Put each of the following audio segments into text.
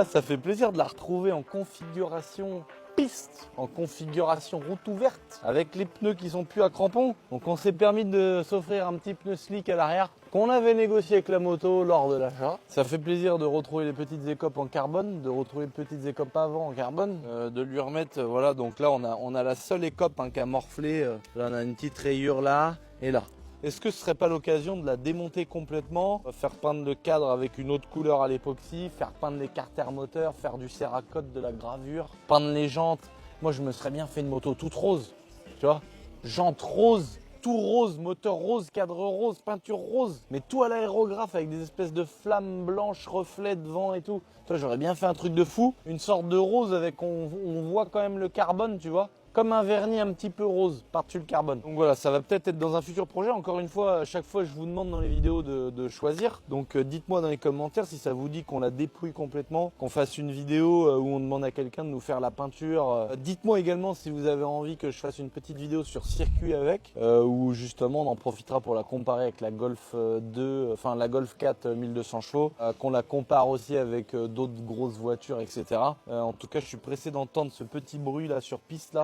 là, ça fait plaisir de la retrouver en configuration piste, en configuration route ouverte, avec les pneus qui sont plus à crampons. Donc on s'est permis de s'offrir un petit pneu slick à l'arrière qu'on avait négocié avec la moto lors de l'achat. Ça fait plaisir de retrouver les petites écopes en carbone, de retrouver les petites écopes avant en carbone, de lui remettre, voilà, donc là on a la seule écope qui a morflé, là on a une petite rayure là et là. Est-ce que ce serait pas l'occasion de la démonter complètement, faire peindre le cadre avec une autre couleur à l'époxy, faire peindre les carters moteurs, faire du céracode, de la gravure, peindre les jantes? Moi, je me serais bien fait une moto toute rose, tu vois, jantes roses, tout rose, moteur rose, cadre rose, peinture rose, mais tout à l'aérographe avec des espèces de flammes blanches, reflets de vent et tout. Toi, j'aurais bien fait un truc de fou, une sorte de rose avec on voit quand même le carbone, tu vois. Comme un vernis un petit peu rose par-dessus le carbone. Donc voilà, ça va peut-être être dans un futur projet. Encore une fois, à chaque fois, je vous demande dans les vidéos de choisir. Donc dites-moi dans les commentaires si ça vous dit qu'on la dépouille complètement, qu'on fasse une vidéo où on demande à quelqu'un de nous faire la peinture. Dites-moi également si vous avez envie que je fasse une petite vidéo sur circuit avec, où justement on en profitera pour la comparer avec la Golf 2, enfin la Golf 4 1200 chevaux, qu'on la compare aussi avec d'autres grosses voitures, etc. En tout cas, je suis pressé d'entendre ce petit bruit là sur piste là.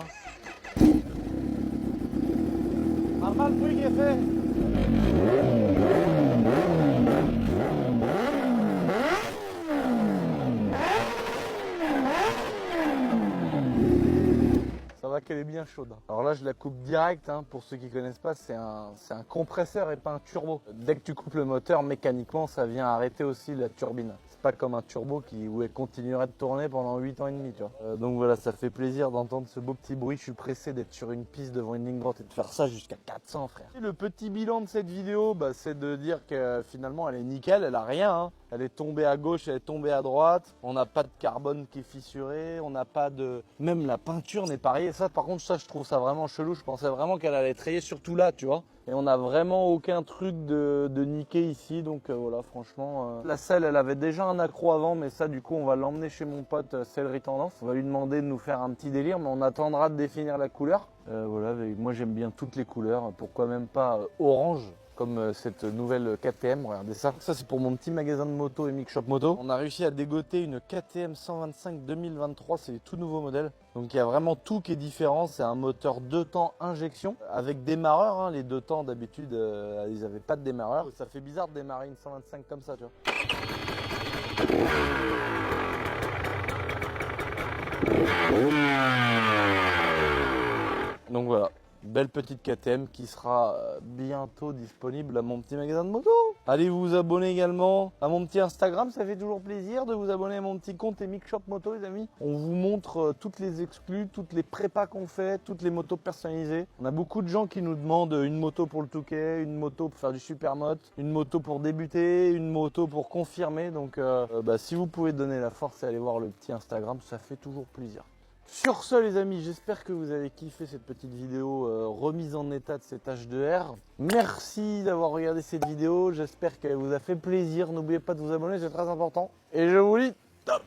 Pas mal le bruit qui est fait. Ça va qu'elle est bien chaude. Alors là, je la coupe direct. Hein. Pour ceux qui connaissent pas, c'est un compresseur et pas un turbo. Dès que tu coupes le moteur, mécaniquement, ça vient arrêter aussi la turbine. C'est pas comme un turbo où elle continuerait de tourner pendant 8 ans et demi. Tu vois. Donc voilà, ça fait plaisir d'entendre ce beau petit bruit. Je suis pressé d'être sur une piste devant une ligne droite et de faire ça jusqu'à 400, frère. Et le petit bilan de cette vidéo, c'est de dire que finalement, elle est nickel. Elle a rien. Hein. Elle est tombée à gauche, elle est tombée à droite. On n'a pas de carbone qui est fissuré. On n'a pas de... Même la peinture n'est pas rayée. Ça, par contre, ça, je trouve ça vraiment chelou. Je pensais vraiment qu'elle allait être rayée surtout là, tu vois. Et on n'a vraiment aucun truc de niqué ici. Donc voilà, franchement. La selle, elle avait déjà un accro avant. Mais ça, du coup, on va l'emmener chez mon pote Sellerie Tendance. On va lui demander de nous faire un petit délire. Mais on attendra de définir la couleur. Voilà, moi j'aime bien toutes les couleurs. Pourquoi même pas orange comme cette nouvelle KTM, regardez ça. Ça c'est pour mon petit magasin de moto et Mix Shop Moto. On a réussi à dégoter une KTM 125 2023, c'est les tout nouveaux modèles. Donc il y a vraiment tout qui est différent, c'est un moteur 2 temps injection avec démarreur. Hein. Les 2 temps d'habitude, ils n'avaient pas de démarreur. Ça fait bizarre de démarrer une 125 comme ça, tu vois. Donc voilà. Belle petite KTM qui sera bientôt disponible à mon petit magasin de moto. Allez vous abonner également à mon petit Instagram, ça fait toujours plaisir de vous abonner à mon petit compte et Mix Shop Moto les amis. On vous montre toutes les exclus, toutes les prépas qu'on fait, toutes les motos personnalisées. On a beaucoup de gens qui nous demandent une moto pour le Touquet, une moto pour faire du supermoto, une moto pour débuter, une moto pour confirmer. Donc si vous pouvez donner la force et aller voir le petit Instagram, ça fait toujours plaisir. Sur ce les amis, j'espère que vous avez kiffé cette petite vidéo remise en état de cette H2R. Merci d'avoir regardé cette vidéo, j'espère qu'elle vous a fait plaisir. N'oubliez pas de vous abonner, c'est très important. Et je vous dis top!